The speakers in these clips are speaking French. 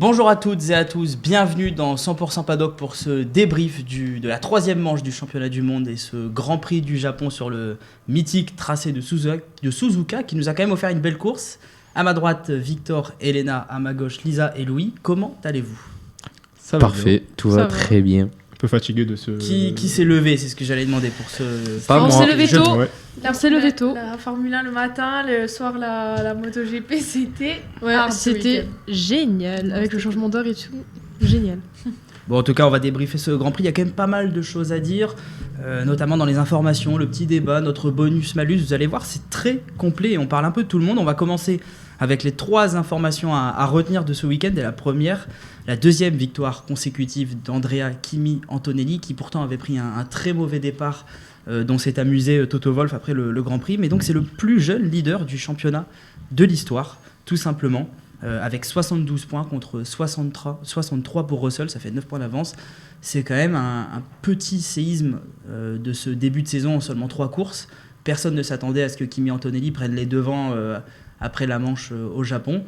Bonjour à toutes et à tous, bienvenue dans 100% Paddock pour ce débrief de la troisième manche du championnat du monde et ce Grand Prix du Japon sur le mythique tracé de Suzuka qui nous a quand même offert une belle course. À ma droite, Victor, Elena, à ma gauche, Lisa et Louis. Comment allez-vous ? Ça va Parfait, bien. tout va très bien. Un peu fatigué de ce... Qui s'est levé ? C'est ce que j'allais demander pour ce... Pas On moi. s'est levé tôt. Ouais. On s'est levé tôt. La Formule 1 le matin, le soir la MotoGP, c'était Ouais, hard ce c'était week-end. génial. Avec le changement d'heure et tout. Génial. Bon, en tout cas, on va débriefer ce Grand Prix. Il y a quand même pas mal de choses à dire, notamment dans les informations, le petit débat, notre bonus-malus. Vous allez voir, c'est très complet et on parle un peu de tout le monde. On va commencer avec les 3 informations à retenir de ce week-end. Et la première, la deuxième victoire consécutive d'Andrea Kimi Antonelli, qui pourtant avait pris un très mauvais départ dont s'est amusé Toto Wolff après le Grand Prix. Mais donc, c'est le plus jeune leader du championnat de l'histoire, tout simplement. Avec 72 points contre 63 pour Russell, ça fait 9 points d'avance. C'est quand même un petit séisme de ce début de saison en seulement 3 courses. Personne ne s'attendait à ce que Kimi Antonelli prenne les devants après la manche au Japon.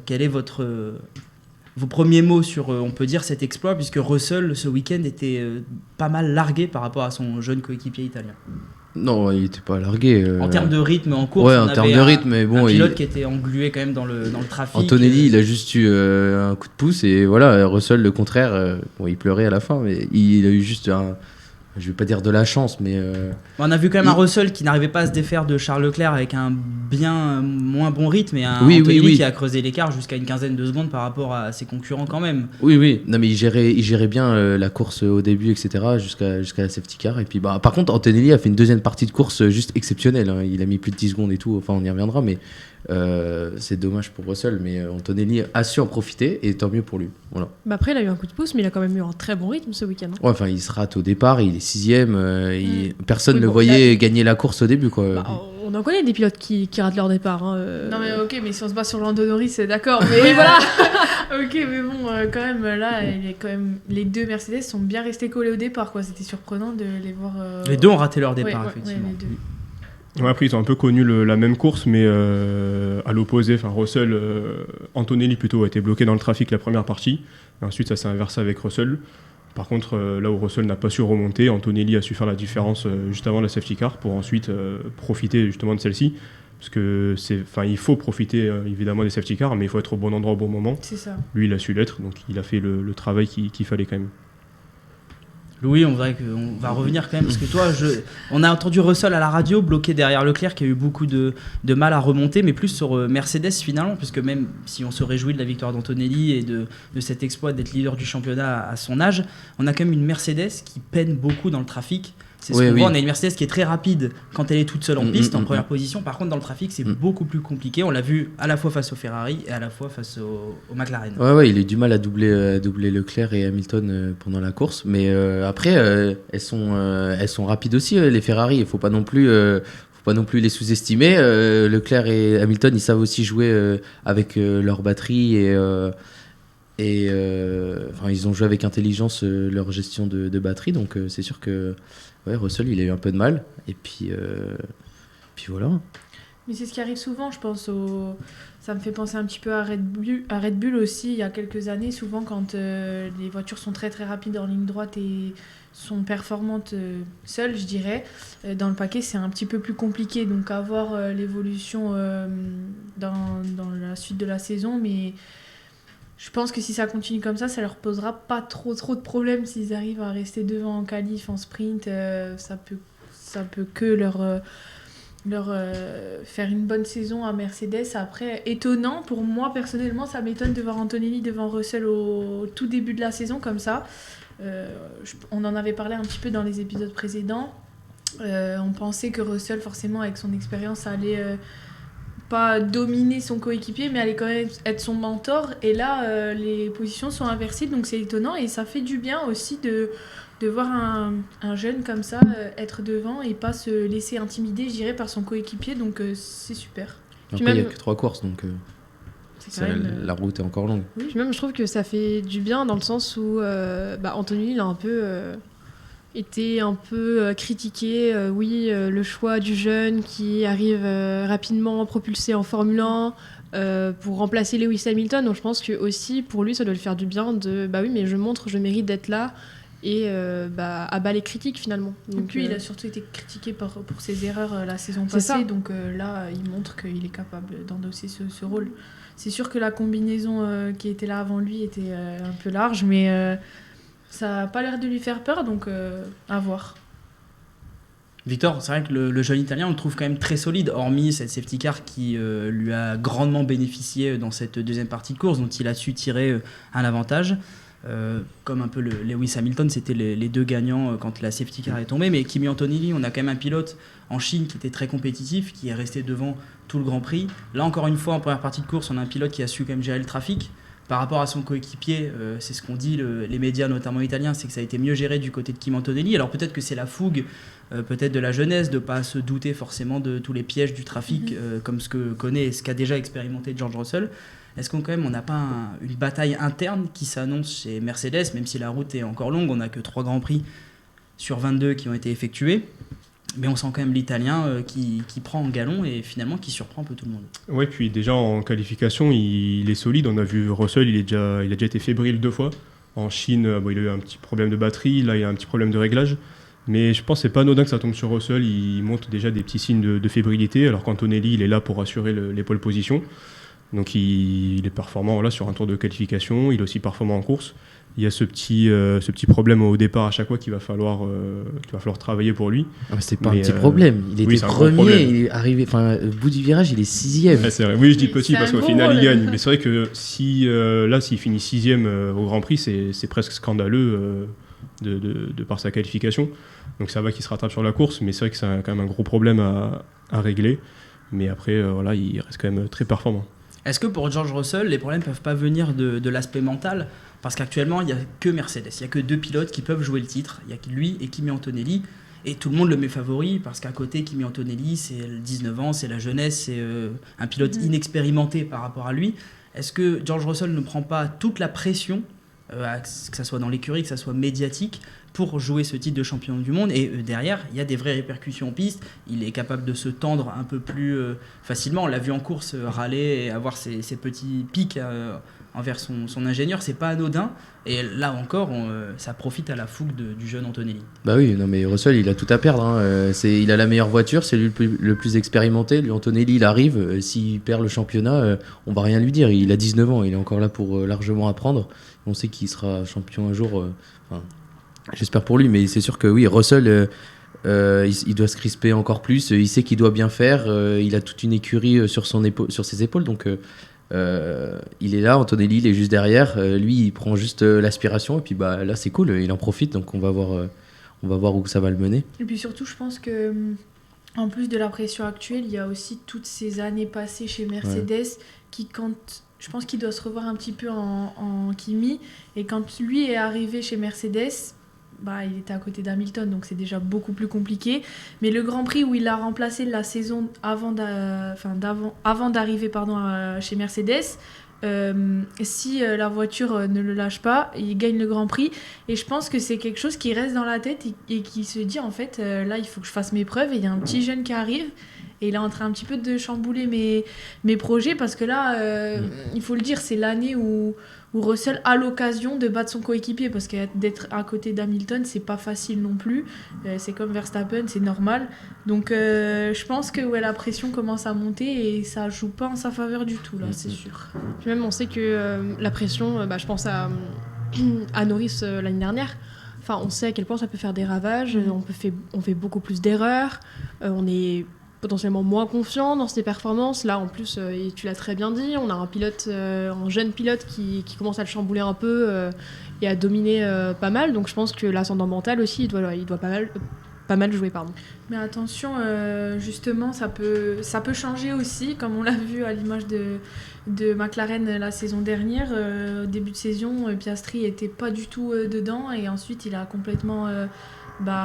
Quel est vos premiers mots sur, on peut dire, cet exploit, puisque Russell, ce week-end, était pas mal largué par rapport à son jeune coéquipier italien. Non, il était pas largué. En termes de rythme en course, ouais, on en termes avait de rythme, mais bon, un pilote qui était englué quand même dans le trafic. Antonelli, il a juste eu un coup de pouce et voilà. Russell, le contraire, bon, il pleurait à la fin, mais il a eu juste je vais pas dire de la chance, mais On a vu quand même un Russell qui n'arrivait pas à se défaire de Charles Leclerc avec un bien moins bon rythme et un Antonelli qui a creusé l'écart jusqu'à une quinzaine de secondes par rapport à ses concurrents quand même. Oui. Non, mais il gérait bien la course au début, etc. jusqu'à la safety car. Et puis, par contre, Antonelli a fait une deuxième partie de course juste exceptionnelle. Hein. Il a mis plus de 10 secondes et tout. Enfin, on y reviendra, mais c'est dommage pour Russell. Mais Antonelli a su en profiter et tant mieux pour lui. Voilà. Bah après, il a eu un coup de pouce, mais il a quand même eu un très bon rythme ce week-end. Ouais, enfin, il se rate au départ, il est 6ème. Personne Oui, ne bon, voyait gagner la course au début, quoi. Bah, on en connaît des pilotes qui ratent leur départ. Hein, Non mais ok, mais si on se base sur Lando Norris, c'est d'accord. Mais Oui, voilà. ok, mais bon, quand même, là, les deux Mercedes sont bien restés collés au départ, quoi. C'était surprenant de les voir... Les deux ont raté leur départ, Ouais, effectivement. les deux. Ouais, après, ils ont un peu connu la même course, mais à l'opposé. Enfin, Russell, Antonelli plutôt, a été bloqué dans le trafic la première partie. Et ensuite, ça s'est inversé avec Russell. Par contre, là où Russell n'a pas su remonter, Antonelli a su faire la différence juste avant la safety car pour ensuite profiter justement de celle-ci. Parce que il faut profiter évidemment des safety cars, mais il faut être au bon endroit au bon moment. C'est ça. Lui, il a su l'être, donc il a fait le travail qu'il fallait quand même. Louis, on va revenir quand même, parce que toi, on a entendu Russell à la radio, bloqué derrière Leclerc, qui a eu beaucoup de mal à remonter, mais plus sur Mercedes finalement, puisque même si on se réjouit de la victoire d'Antonelli et de cet exploit d'être leader du championnat à son âge, on a quand même une Mercedes qui peine beaucoup dans le trafic. C'est ce qu'on voit, on a une Mercedes qui est très rapide quand elle est toute seule en piste, en première position. Par contre, dans le trafic, c'est beaucoup plus compliqué. On l'a vu à la fois face au Ferrari et à la fois face au McLaren. Ouais, il a eu du mal à doubler Leclerc et Hamilton pendant la course. Mais après, elles sont rapides aussi, les Ferrari. Il faut pas non plus les sous-estimer. Leclerc et Hamilton, ils savent aussi jouer avec leur batterie ils ont joué avec intelligence leur gestion de batterie. Donc c'est sûr que Russell, il a eu un peu de mal. Et puis voilà. Mais c'est ce qui arrive souvent, je pense. Ça me fait penser un petit peu à Red Bull aussi, il y a quelques années. Souvent, quand les voitures sont très très rapides en ligne droite et sont performantes seules, je dirais, dans le paquet, c'est un petit peu plus compliqué. Donc, à voir l'évolution dans la suite de la saison. Mais je pense que si ça continue comme ça leur posera pas trop de problèmes s'ils arrivent à rester devant en qualif, en sprint. Ça peut que leur faire une bonne saison à Mercedes. Après, étonnant, pour moi personnellement, ça m'étonne de voir Antonelli devant Russell au tout début de la saison comme ça. On en avait parlé un petit peu dans les épisodes précédents. On pensait que Russell, forcément, avec son expérience, allait pas dominer son coéquipier, mais allait quand même être son mentor. Et là, les positions sont inversées, donc c'est étonnant. Et ça fait du bien aussi de voir un jeune comme ça être devant et pas se laisser intimider, je dirais, par son coéquipier. Donc c'est super. Après, il n'y a que 3 courses, donc la route est encore longue. Oui, puis même, je trouve que ça fait du bien dans le sens où Anthony, il a un peu été un peu critiqué. Le choix du jeune qui arrive rapidement propulsé en Formule 1 pour remplacer Lewis Hamilton. Donc je pense que aussi pour lui ça doit lui faire du bien de mais je mérite d'être là et abat les critiques finalement. Donc, puis il a surtout été critiqué pour ses erreurs la saison C'est ça. passée, donc là il montre qu'il est capable d'endosser ce rôle. C'est sûr que la combinaison qui était là avant lui était un peu large, mais ça n'a pas l'air de lui faire peur, donc à voir. Victor, c'est vrai que le jeune Italien, on le trouve quand même très solide, hormis cette safety car qui lui a grandement bénéficié dans cette deuxième partie de course, dont il a su tirer un avantage. Comme un peu Lewis Hamilton, c'était les deux gagnants quand la safety car est tombée. Mais Kimi Antonelli, on a quand même un pilote en Chine qui était très compétitif, qui est resté devant tout le Grand Prix. Là, encore une fois, en première partie de course, on a un pilote qui a su quand même gérer le trafic. Par rapport à son coéquipier, c'est ce qu'ont dit les médias, notamment italiens, c'est que ça a été mieux géré du côté de Kimi Antonelli. Alors peut-être que c'est la fougue, peut-être de la jeunesse, de ne pas se douter forcément de tous les pièges du trafic, comme ce que connaît et ce qu'a déjà expérimenté George Russell. Est-ce qu'on n'a pas une bataille interne qui s'annonce chez Mercedes, même si la route est encore longue, on n'a que 3 Grands Prix sur 22 qui ont été effectués, mais on sent quand même l'Italien qui prend en galon et finalement qui surprend un peu tout le monde. Ouais, puis déjà en qualification, il est solide. On a vu Russell, il a déjà été fébrile 2 fois. En Chine, il a eu un petit problème de batterie, là il y a un petit problème de réglage. Mais je pense que c'est pas anodin que ça tombe sur Russell, il montre déjà des petits signes de fébrilité, alors qu'Antonelli, il est là pour assurer les pole positions. Donc il est performant sur un tour de qualification, il est aussi performant en course. Il y a ce petit problème au départ à chaque fois qu'il va falloir travailler pour lui. C'est pas un petit problème, il était premier, il est arrivé, au bout du virage, il est 6ème. C'est vrai. Oui, je dis petit parce qu'au final il gagne, mais c'est vrai que s'il finit 6ème au Grand Prix, c'est presque scandaleux de par sa qualification. Donc ça va qu'il se rattrape sur la course, mais c'est vrai que c'est quand même un gros problème à régler. Mais après, il reste quand même très performant. Est-ce que pour George Russell, les problèmes ne peuvent pas venir de l'aspect mental ? Parce qu'actuellement, il n'y a que Mercedes, il n'y a que 2 pilotes qui peuvent jouer le titre. Il y a lui et Kimi Antonelli. Et tout le monde le met favori parce qu'à côté, Kimi Antonelli, c'est 19 ans, c'est la jeunesse, c'est un pilote inexpérimenté par rapport à lui. Est-ce que George Russell ne prend pas toute la pression, que ça soit dans l'écurie, que ça soit médiatique, pour jouer ce titre de champion du monde? Et derrière, il y a des vraies répercussions en piste. Il est capable de se tendre un peu plus facilement. On l'a vu en course râler et avoir ces petits pics envers son ingénieur. C'est pas anodin. Et là encore, ça profite à la fougue du jeune Antonelli. Bah oui, non mais Russell, il a tout à perdre. Il a la meilleure voiture, c'est lui le plus expérimenté. Lui, Antonelli, il arrive. S'il perd le championnat, on va rien lui dire. Il a 19 ans, il est encore là pour largement apprendre. On sait qu'il sera champion un jour. J'espère pour lui, mais c'est sûr que oui, Russell, il doit se crisper encore plus. Il sait qu'il doit bien faire. Il a toute une écurie sur ses épaules, donc il est là. Antonelli, il est juste derrière. Lui, il prend juste l'aspiration et puis là, c'est cool. Il en profite, donc on va voir où ça va le mener. Et puis surtout, je pense que en plus de la pression actuelle, il y a aussi toutes ces années passées chez Mercedes je pense qu'il doit se revoir un petit peu en Kimi. Et quand lui est arrivé chez Mercedes, il était à côté d'Hamilton, donc c'est déjà beaucoup plus compliqué. Mais le Grand Prix où il l'a remplacé la saison avant d'arriver chez Mercedes, si la voiture ne le lâche pas, il gagne le Grand Prix. Et je pense que c'est quelque chose qui reste dans la tête et qui se dit, en fait, là, il faut que je fasse mes preuves. Et il y a un petit jeune qui arrive. Et il est en train un petit peu de chambouler mes projets parce que là, il faut le dire, c'est l'année où Russell a l'occasion de battre son coéquipier parce que d'être à côté d'Hamilton, c'est pas facile non plus. C'est comme Verstappen, c'est normal. Donc je pense que la pression commence à monter et ça joue pas en sa faveur du tout, là, c'est sûr. Puis même, on sait que la pression, je pense à Norris l'année dernière. Enfin, on sait à quel point ça peut faire des ravages. On fait beaucoup plus d'erreurs. On est potentiellement moins confiant dans ses performances. Là, en plus, et tu l'as très bien dit, on a un jeune pilote qui commence à le chambouler un peu et à dominer pas mal. Donc je pense que l'ascendant mental aussi, il doit pas mal jouer. Pardon. Mais attention, justement, ça peut changer aussi, comme on l'a vu à l'image de McLaren la saison dernière. Au début de saison, Piastri n'était pas du tout dedans et ensuite il a complètement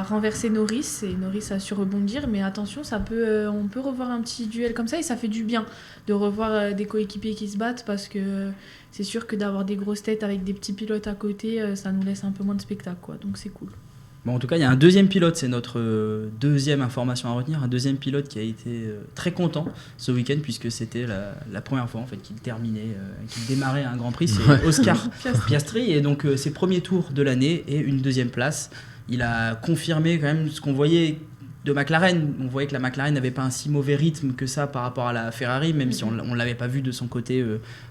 renverser Norris et Norris a su rebondir, mais attention, on peut revoir un petit duel comme ça et ça fait du bien de revoir des coéquipiers qui se battent parce que c'est sûr que d'avoir des grosses têtes avec des petits pilotes à côté, ça nous laisse un peu moins de spectacle, quoi. Donc c'est cool. Bon, en tout cas, il y a un deuxième pilote, c'est notre deuxième information à retenir, un deuxième pilote qui a été très content ce week-end puisque c'était la première fois en fait qu'il terminait, qu'il démarrait un Grand Prix, c'est Oscar Piastri et donc ses premiers tours de l'année et une deuxième place. Il a confirmé quand même ce qu'on voyait de McLaren. On voyait que la McLaren n'avait pas un si mauvais rythme que ça par rapport à la Ferrari, même si on ne l'avait pas vu de son côté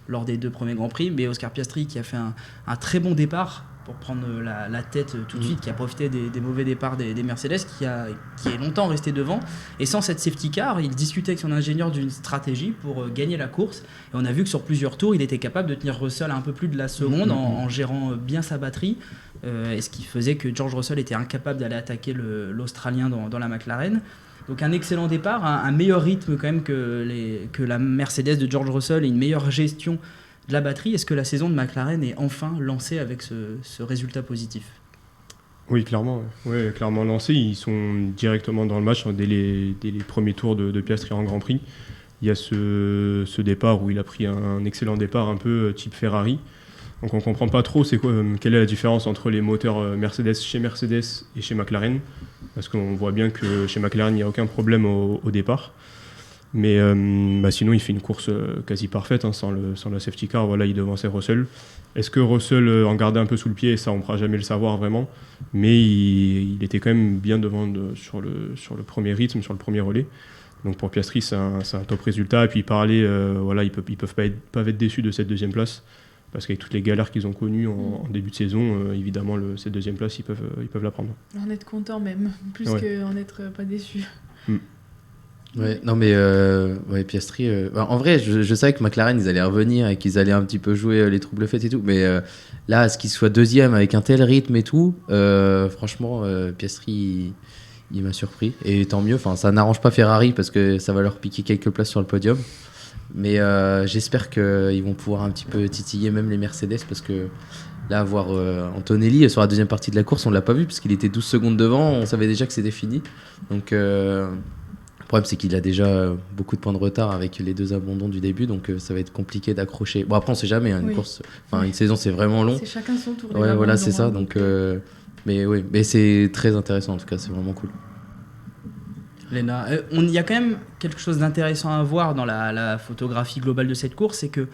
lors des 2 premiers Grands Prix. Mais Oscar Piastri qui a fait un très bon départ pour prendre la tête tout de suite, qui a profité des mauvais départs des Mercedes, qui est longtemps resté devant. Et sans cette safety car, il discutait avec son ingénieur d'une stratégie pour gagner la course. Et on a vu que sur plusieurs tours, il était capable de tenir Russell à un peu plus de la seconde en gérant bien sa batterie. Et ce qui faisait que George Russell était incapable d'aller attaquer l'Australien dans la McLaren. Donc un excellent départ, un meilleur rythme quand même que la Mercedes de George Russell et une meilleure gestion de la batterie. Est-ce que la saison de McLaren est enfin lancée avec ce résultat positif ? Oui, clairement. Ouais, clairement lancé. Ils sont directement dans le match dès les premiers tours de Piastri en Grand Prix. Il y a ce départ où il a pris un excellent départ un peu type Ferrari. Donc on ne comprend pas trop quelle est la différence entre les moteurs Mercedes et chez McLaren. Parce qu'on voit bien que chez McLaren, il n'y a aucun problème au départ. Mais sinon, il fait une course quasi parfaite, sans la safety car. Voilà, il devançait Russell. Est-ce que Russell en gardait un peu sous le pied ? Ça, on ne pourra jamais le savoir vraiment. Mais il était quand même bien devant sur le premier rythme, sur le premier relais. Donc pour Piastri, c'est un top résultat. Et puis il parlait, ils peuvent pas être déçus de cette deuxième place. Parce qu'avec toutes les galères qu'ils ont connues en début de saison, évidemment, cette deuxième place, ils peuvent la prendre. En être content même, plus qu'en être pas déçu. Ouais, non mais Piastri, en vrai, je savais que McLaren, ils allaient revenir et qu'ils allaient un petit peu jouer les troubles fêtes et tout, mais là, à ce qu'il soit deuxième avec un tel rythme et tout, franchement, Piastri, il m'a surpris. Et tant mieux, ça n'arrange pas Ferrari parce que ça va leur piquer quelques places sur le podium. Mais j'espère qu'ils vont pouvoir un petit peu titiller même les Mercedes parce que là, voir Antonelli sur la deuxième partie de la course, on ne l'a pas vu parce qu'il était 12 secondes devant, on savait déjà que c'était fini. Donc le problème, c'est qu'il a déjà beaucoup de points de retard avec les 2 abandons du début, donc ça va être compliqué d'accrocher. Bon, après, on ne sait jamais, une course, une saison, c'est vraiment long. C'est chacun son tour. Ouais, voilà, c'est ça. Donc, mais c'est très intéressant en tout cas, c'est vraiment cool. Léna, il y a quand même quelque chose d'intéressant à voir dans la photographie globale de cette course, c'est que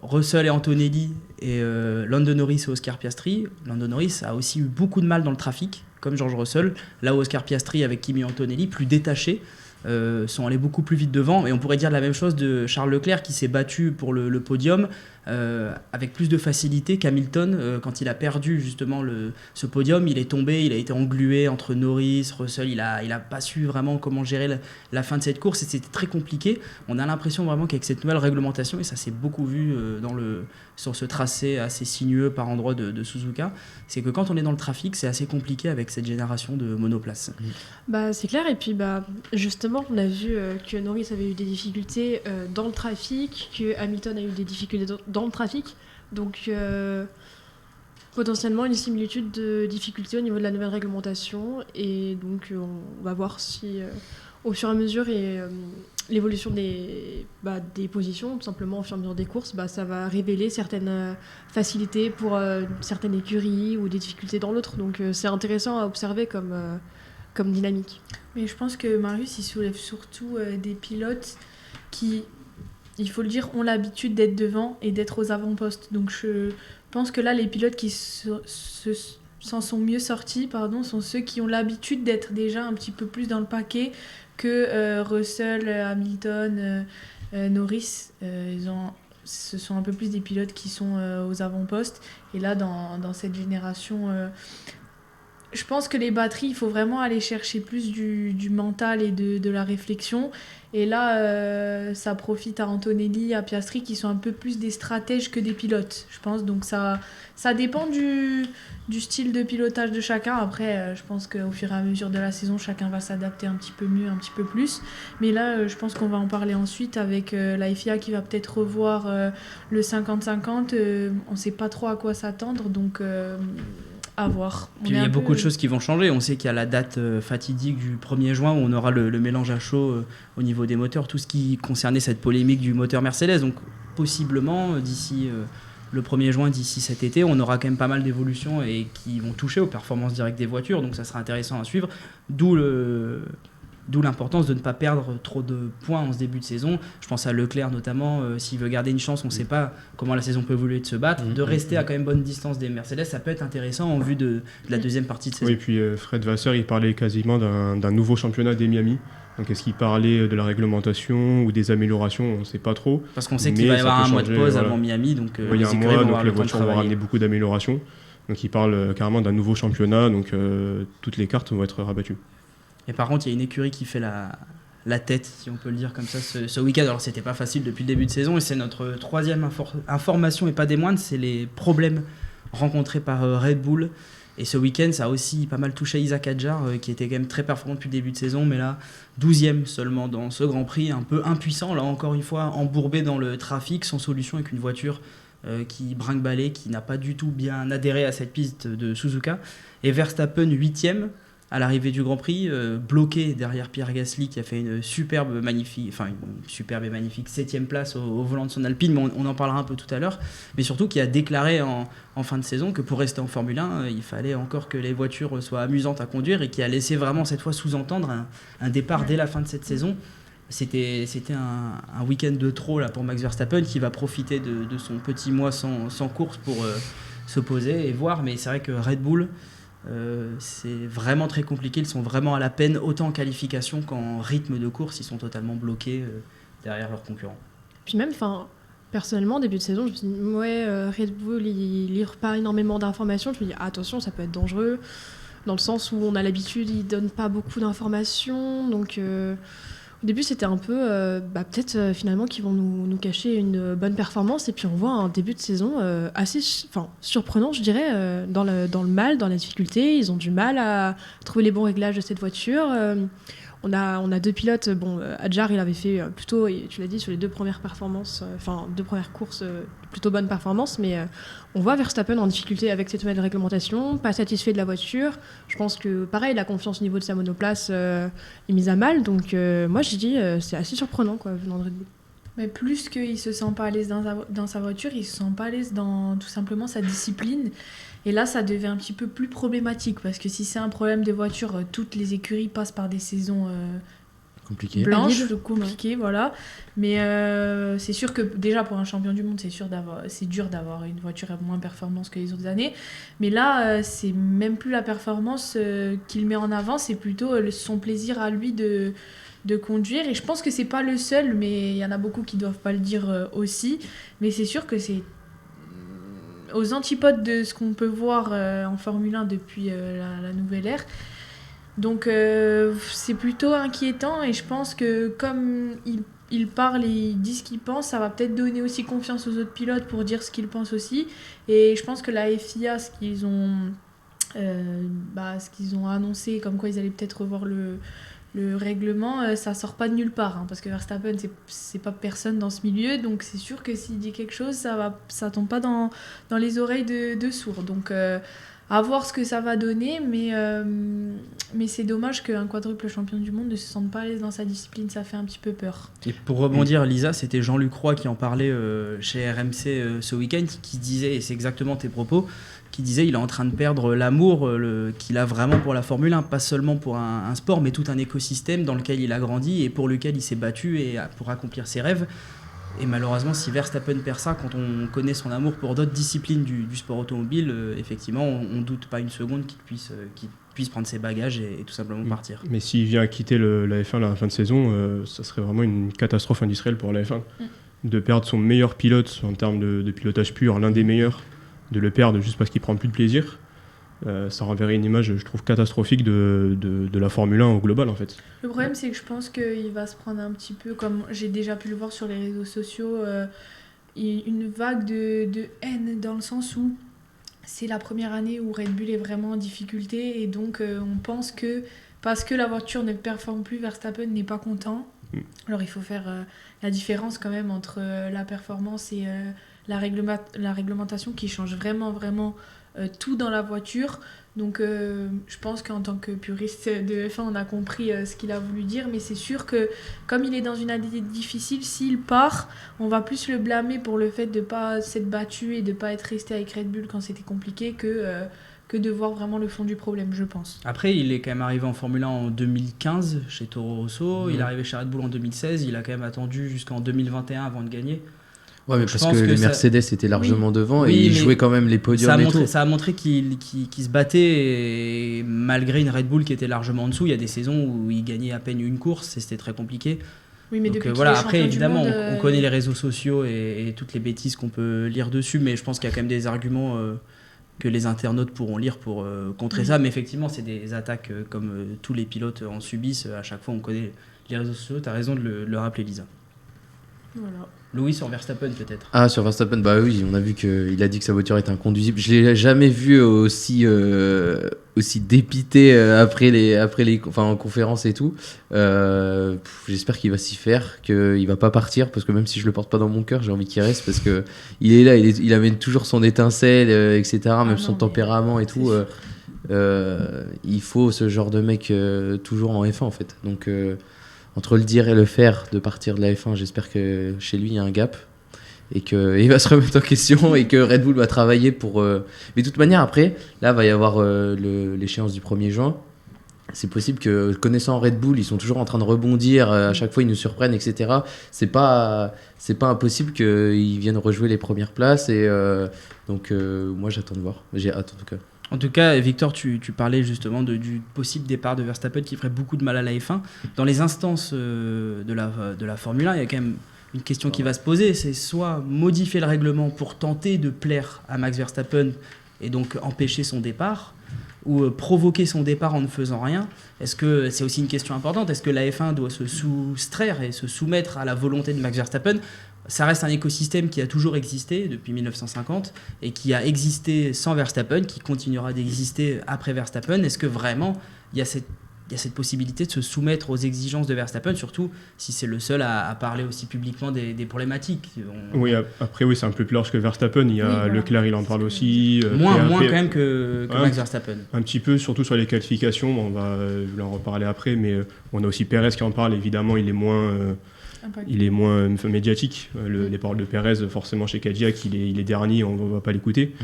Russell et Antonelli et Lando Norris et Oscar Piastri, Lando Norris a aussi eu beaucoup de mal dans le trafic, comme George Russell, là où Oscar Piastri avec Kimi Antonelli, plus détachés, sont allés beaucoup plus vite devant. Et on pourrait dire la même chose de Charles Leclerc qui s'est battu pour le podium avec plus de facilité qu'Hamilton. Quand il a perdu justement ce podium, il est tombé, il a été englué entre Norris, Russell, il a pas su vraiment comment gérer la fin de cette course et c'était très compliqué. On a l'impression vraiment qu'avec cette nouvelle réglementation, et ça s'est beaucoup vu sur ce tracé assez sinueux par endroits de Suzuka, c'est que quand on est dans le trafic, c'est assez compliqué avec cette génération de monoplaces. C'est clair, et puis justement, on a vu que Norris avait eu des difficultés dans le trafic, que Hamilton a eu des difficultés dans le trafic, donc potentiellement une similitude de difficultés au niveau de la nouvelle réglementation, et donc on va voir si au fur et à mesure et l'évolution des positions, tout simplement au fur et à mesure des courses, ça va révéler certaines facilités pour certaines écuries ou des difficultés dans l'autre, donc c'est intéressant à observer comme dynamique. Mais je pense que Marius, il soulève surtout des pilotes qui, il faut le dire, ont l'habitude d'être devant et d'être aux avant-postes. Donc je pense que là, les pilotes qui s'en sont mieux sortis, sont ceux qui ont l'habitude d'être déjà un petit peu plus dans le paquet que Russell, Hamilton, Norris. Ce sont un peu plus des pilotes qui sont aux avant-postes. Et là, dans cette génération... je pense que les batteries, il faut vraiment aller chercher plus du mental et de la réflexion. Et là, ça profite à Antonelli, à Piastri, qui sont un peu plus des stratèges que des pilotes, je pense. Donc ça dépend du style de pilotage de chacun. Après, je pense qu'au fur et à mesure de la saison, chacun va s'adapter un petit peu mieux, un petit peu plus. Mais là, je pense qu'on va en parler ensuite avec la FIA qui va peut-être revoir le 50-50. On ne sait pas trop à quoi s'attendre, donc... à voir. Puis il y a beaucoup de choses qui vont changer. On sait qu'il y a la date fatidique du 1er juin où on aura le mélange à chaud au niveau des moteurs, tout ce qui concernait cette polémique du moteur Mercedes. Donc possiblement, d'ici le 1er juin d'ici cet été, on aura quand même pas mal d'évolutions et qui vont toucher aux performances directes des voitures, donc ça sera intéressant à suivre, d'où l'importance de ne pas perdre trop de points en ce début de saison. Je pense à Leclerc notamment, s'il veut garder une chance, on ne sait pas comment la saison peut évoluer, de se battre, de rester à quand même bonne distance des Mercedes, ça peut être intéressant en vue de la deuxième partie de saison. Oui, et puis Fred Vasseur, il parlait quasiment d'un nouveau championnat des Miami. Donc est-ce qu'il parlait de la réglementation ou des améliorations, on ne sait pas trop. Parce qu'on sait qu'il va y avoir un mois de pause avant Miami, donc il y a un mois, donc les voitures vont travailler. ramener beaucoup d'améliorations. Donc il parle carrément d'un nouveau championnat, donc toutes les cartes vont être rabattues. Et par contre, il y a une écurie qui fait la tête, si on peut le dire comme ça, ce week-end. Alors c'était pas facile depuis le début de saison, et c'est notre troisième information, et pas des moindres, c'est les problèmes rencontrés par Red Bull. Et ce week-end, ça a aussi pas mal touché Isaac Hadjar, qui était quand même très performant depuis le début de saison, mais là, 12e seulement dans ce Grand Prix, un peu impuissant, là encore une fois, embourbé dans le trafic, sans solution, avec une voiture qui brinque-ballait, qui n'a pas du tout bien adhéré à cette piste de Suzuka. Et Verstappen, 8e à l'arrivée du Grand Prix, bloqué derrière Pierre Gasly, qui a fait une superbe et magnifique 7e place au volant de son Alpine, mais on en parlera un peu tout à l'heure, mais surtout qui a déclaré en fin de saison que pour rester en Formule 1, il fallait encore que les voitures soient amusantes à conduire, et qui a laissé vraiment cette fois sous-entendre un départ dès la fin de cette saison. C'était un week-end de trop là, pour Max Verstappen, qui va profiter de son petit mois sans course pour se poser et voir, mais c'est vrai que Red Bull, c'est vraiment très compliqué, ils sont vraiment à la peine, autant en qualification qu'en rythme de course, ils sont totalement bloqués derrière leurs concurrents. Puis même, personnellement, début de saison, je me suis dit, Red Bull, il livre pas énormément d'informations. Je me dis, attention, ça peut être dangereux, dans le sens où on a l'habitude, ils donnent pas beaucoup d'informations, donc au début, c'était un peu, peut-être finalement qu'ils vont nous cacher une bonne performance, et puis on voit un début de saison assez surprenant, je dirais, dans le mal, dans la difficulté. Ils ont du mal à trouver les bons réglages de cette voiture. On a deux pilotes. Hadjar, il avait fait plutôt, et tu l'as dit, sur les deux premières courses, plutôt bonnes performances, mais on voit Verstappen en difficulté avec cette nouvelle réglementation, pas satisfait de la voiture. Je pense que, pareil, la confiance au niveau de sa monoplace est mise à mal. Donc, moi, je dis, c'est assez surprenant, quoi, venant de Red Bull. Mais plus qu'il ne se sent pas à l'aise dans sa voiture, il ne se sent pas à l'aise dans tout simplement sa discipline. Et là, ça devient un petit peu plus problématique, parce que si c'est un problème de voiture, toutes les écuries passent par des saisons blanches, compliquées, voilà. Mais c'est sûr que déjà pour un champion du monde, c'est dur d'avoir une voiture moins performante que les autres années. Mais là, c'est même plus la performance qu'il met en avant, c'est plutôt son plaisir à lui de conduire. Et je pense que c'est pas le seul, mais il y en a beaucoup qui doivent pas le dire aussi. Mais c'est sûr que c'est aux antipodes de ce qu'on peut voir en Formule 1 depuis la nouvelle ère. Donc c'est plutôt inquiétant, et je pense que comme il parle et il dit ce qu'il pense, ça va peut-être donner aussi confiance aux autres pilotes pour dire ce qu'ils pensent aussi. Et je pense que la FIA, ce qu'ils ont annoncé, comme quoi ils allaient peut-être revoir le règlement, ça sort pas de nulle part, parce que Verstappen, c'est pas personne dans ce milieu, donc c'est sûr que s'il dit quelque chose, ça tombe pas dans les oreilles de sourds. Donc à voir ce que ça va donner, mais c'est dommage qu'un quadruple champion du monde ne se sente pas à l'aise dans sa discipline, ça fait un petit peu peur. Et pour rebondir, Lisa, c'était Jean-Luc Roy qui en parlait chez RMC ce week-end, qui disait, et c'est exactement tes propos, qui disait il est en train de perdre l'amour qu'il a vraiment pour la Formule 1, pas seulement pour un sport, mais tout un écosystème dans lequel il a grandi et pour lequel il s'est battu et pour accomplir ses rêves. Et malheureusement, si Verstappen perd ça, quand on connaît son amour pour d'autres disciplines du sport automobile, effectivement, on doute pas une seconde qu'il puisse prendre ses bagages et tout simplement partir. Mais s'il vient quitter la F1 à la fin de saison, ça serait vraiment une catastrophe industrielle pour la F1. De perdre son meilleur pilote en termes de pilotage pur, l'un des meilleurs, de le perdre juste parce qu'il prend plus de plaisir, ça renverrait une image, je trouve, catastrophique de la Formule 1 au global, en fait. Le problème, c'est que je pense qu'il va se prendre un petit peu, comme j'ai déjà pu le voir sur les réseaux sociaux, une vague de haine, dans le sens où c'est la première année où Red Bull est vraiment en difficulté, et donc on pense que parce que la voiture ne performe plus, Verstappen n'est pas content. Alors il faut faire la différence quand même entre la performance et la réglementation qui change vraiment, vraiment tout dans la voiture. Donc je pense qu'en tant que puriste de F1, on a compris ce qu'il a voulu dire, mais c'est sûr que comme il est dans une année difficile, s'il part, on va plus le blâmer pour le fait de ne pas s'être battu et de ne pas être resté avec Red Bull quand c'était compliqué que de voir vraiment le fond du problème, je pense. Après, il est quand même arrivé en Formule 1 en 2015 chez Toro Rosso, il est arrivé chez Red Bull en 2016, il a quand même attendu jusqu'en 2021 avant de gagner. Ouais, mais Donc, parce que les Mercedes étaient largement devant et Oui, ils mais jouaient quand même les podiums et tout. Ça a montré qu'il se battait et malgré une Red Bull qui était largement en dessous. Il y a des saisons où il gagnait à peine une course et c'était très compliqué. Oui, mais donc depuis voilà, qu'il est après champion du évidemment monde, on connaît les réseaux sociaux et toutes les bêtises qu'on peut lire dessus, mais je pense qu'il y a quand même des arguments que les internautes pourront lire pour contrer ça. Mais effectivement, c'est des attaques comme tous les pilotes en subissent. À chaque fois, on connaît les réseaux sociaux. Tu as raison de le rappeler, Lisa. Voilà. Louis sur Verstappen peut-être. Ah, sur Verstappen, bah oui, on a vu qu'il a dit que sa voiture était inconduisible. Je l'ai jamais vu aussi dépité en conférence et tout. J'espère qu'il va s'y faire, qu'il va pas partir, parce que même si je le porte pas dans mon cœur, j'ai envie qu'il reste, parce que il est là, il amène toujours son étincelle, etc., même son tempérament et tout. Il faut ce genre de mec toujours en F1 en fait. Donc entre le dire et le faire de partir de la F1, j'espère que chez lui il y a un gap et qu'il va se remettre en question et que Red Bull va travailler pour... Mais de toute manière, après, là, va y avoir l'échéance du 1er juin. C'est possible que, connaissant Red Bull, ils sont toujours en train de rebondir, à chaque fois ils nous surprennent, etc. C'est pas impossible qu'ils viennent rejouer les premières places. Et donc, moi, j'attends de voir. J'ai hâte, en tout cas. En tout cas, Victor, tu parlais justement du possible départ de Verstappen qui ferait beaucoup de mal à la F1. Dans les instances de la Formule 1, il y a quand même une question qui va se poser, c'est soit modifier le règlement pour tenter de plaire à Max Verstappen et donc empêcher son départ, ou provoquer son départ en ne faisant rien. Est-ce que c'est aussi une question importante? Est-ce que la F1 doit se soustraire et se soumettre à la volonté de Max Verstappen? Ça reste un écosystème qui a toujours existé depuis 1950 et qui a existé sans Verstappen, qui continuera d'exister après Verstappen. Est-ce que vraiment il y a cette possibilité de se soumettre aux exigences de Verstappen, surtout si c'est le seul à parler aussi publiquement des problématiques? Oui, après, oui, c'est un peu plus large que Verstappen. Il y a voilà. Leclerc, il en parle aussi. Moins quand même que Max Verstappen. Un petit peu, surtout sur les qualifications. Bon, je vais en reparler après, mais on a aussi Perez qui en parle. Évidemment, il est moins médiatique. Les paroles de Perez, forcément, chez Cadillac, il est dernier, on ne va pas l'écouter.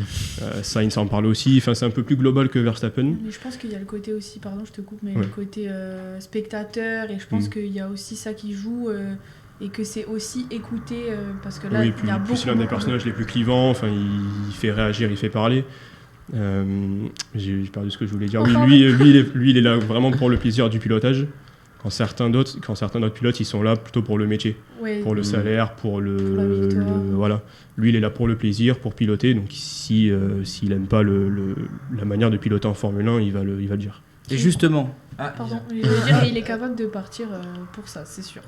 Sainz en parle aussi. Enfin, c'est un peu plus global que Verstappen. Mais je pense qu'il y a le côté aussi, pardon, je te coupe, mais ouais. le côté spectateur, et je pense qu'il y a aussi ça qui joue, et que c'est aussi écouté, parce que là, oui, il y a beaucoup... c'est l'un des personnages les plus clivants. Enfin, il fait réagir, il fait parler. J'ai perdu ce que je voulais dire. Oui, lui, il est là vraiment pour le plaisir du pilotage. Quand certains d'autres pilotes, ils sont là plutôt pour le métier, pour le salaire, pour voilà. Lui, il est là pour le plaisir, pour piloter. Donc, s'il aime pas la manière de piloter en Formule 1, il va le dire. Et justement, il est capable de partir pour ça, c'est sûr.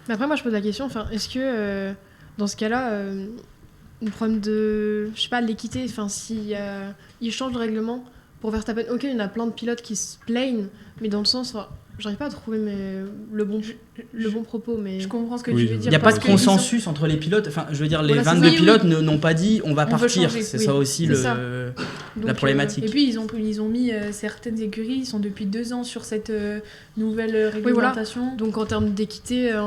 Mais après, moi, je pose la question. Est-ce que dans ce cas-là, le problème de, je sais pas, l'équité, si il change le règlement pour Verstappen, ok, il y en a plein de pilotes qui se plaignent, mais dans le sens, j'arrive pas à trouver le bon propos, mais... Je comprends ce que tu veux dire. Il n'y a pas de consensus entre les pilotes. Enfin, je veux dire, les 22 pilotes n'ont pas dit on va partir. C'est ça aussi la problématique. Et puis, ils ont mis certaines écuries, ils sont depuis 2 ans sur cette nouvelle réglementation. Oui, voilà. Donc, en termes d'équité,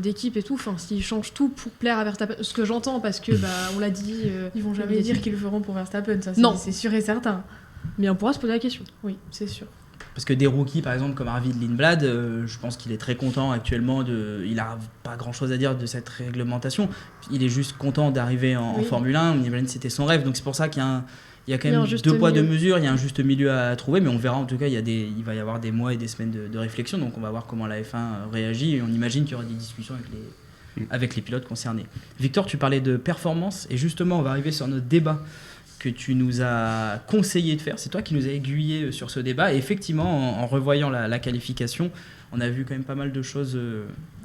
d'équipe et tout, s'ils changent tout pour plaire à Verstappen, ce que j'entends, parce que, on l'a dit... ils vont jamais dire qu'ils le feront pour Verstappen, ça c'est sûr et certain. Mais on pourra se poser la question. Oui, c'est sûr. Parce que des rookies, par exemple, comme Arvid Lindblad, je pense qu'il est très content actuellement. Il n'a pas grand-chose à dire de cette réglementation. Il est juste content d'arriver en Formule 1. On imagine que c'était son rêve. Donc c'est pour ça qu'il y a quand même 2 poids, 2 mesures. Il y a un juste milieu à trouver. Mais on verra, en tout cas, il va y avoir des mois et des semaines de réflexion. Donc on va voir comment la F1 réagit. Et on imagine qu'il y aura des discussions avec les pilotes concernés. Victor, tu parlais de performance. Et justement, on va arriver sur notre débat que tu nous as conseillé de faire. C'est toi qui nous as aiguillé sur ce débat. Et effectivement, en revoyant la qualification, on a vu quand même pas mal de choses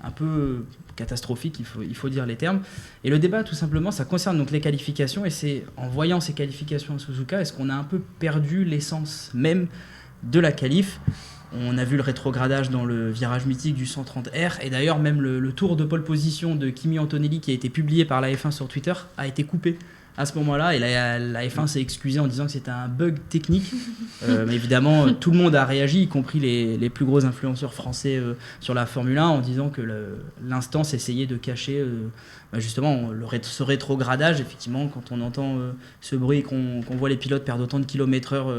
un peu catastrophiques, il faut dire les termes. Et le débat, tout simplement, ça concerne donc les qualifications. Et c'est en voyant ces qualifications à Suzuka, est-ce qu'on a un peu perdu l'essence même de la qualif? On a vu le rétrogradage dans le virage mythique du 130R. Et d'ailleurs, même le tour de pole position de Kimi Antonelli qui a été publié par la F1 sur Twitter a été coupé à ce moment-là. Et la F1 s'est excusée en disant que c'était un bug technique. Mais évidemment, tout le monde a réagi, y compris les plus gros influenceurs français sur la Formule 1, en disant que l'instance essayait de cacher justement ce rétrogradage. Effectivement, quand on entend ce bruit, qu'on voit les pilotes perdre autant de kilomètres-heure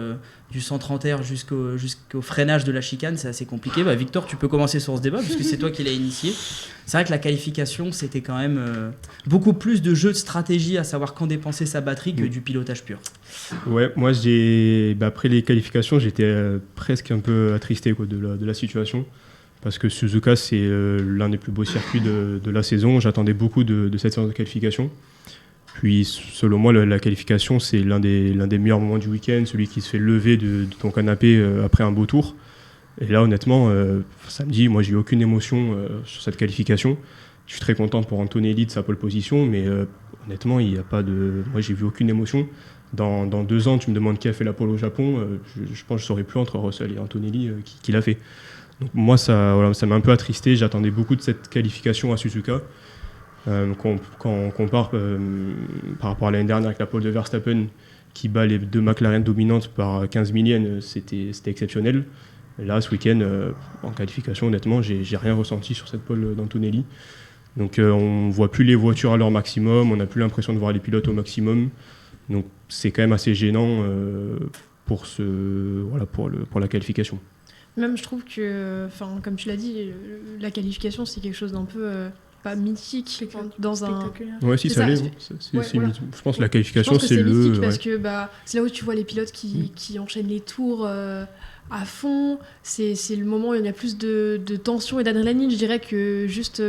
du 130R jusqu'au freinage de la chicane, c'est assez compliqué. Victor, tu peux commencer sur ce débat puisque c'est toi qui l'as initié. C'est vrai que la qualification, c'était quand même beaucoup plus de jeu de stratégie, à savoir quand dépenser sa batterie, que du pilotage pur. Ouais, moi après les qualifications, j'étais presque un peu attristé de la situation. Parce que Suzuka, c'est l'un des plus beaux circuits de la saison. J'attendais beaucoup de cette séance de qualification. Puis, selon moi, la qualification, c'est l'un des meilleurs moments du week-end, celui qui se fait lever de ton canapé après un beau tour. Et là, honnêtement, samedi, moi, j'ai eu aucune émotion sur cette qualification. Je suis très content pour Antonelli de sa pole position, mais honnêtement, il n'y a pas de... Moi, j'ai vu aucune émotion. Dans 2 ans, tu me demandes qui a fait la pole au Japon, je pense que je ne saurais plus entre Russell et Antonelli qui l'a fait. Donc moi, ça m'a un peu attristé. J'attendais beaucoup de cette qualification à Suzuka. Quand on compare par rapport à l'année dernière avec la pole de Verstappen, qui bat les 2 McLaren dominantes par 15 millièmes, c'était exceptionnel. Et là, ce week-end, en qualification, honnêtement, j'ai rien ressenti sur cette pole d'Antonelli. Donc on ne voit plus les voitures à leur maximum, on n'a plus l'impression de voir les pilotes au maximum. Donc c'est quand même assez gênant pour la qualification. Même je trouve que, comme tu l'as dit, la qualification c'est quelque chose d'un peu pas mythique dans un. Ouais, si ça l'est. Je pense que la qualification c'est mythique parce que c'est là où tu vois les pilotes qui enchaînent les tours à fond. C'est le moment où il y a plus de tension et d'adrénaline, je dirais, que juste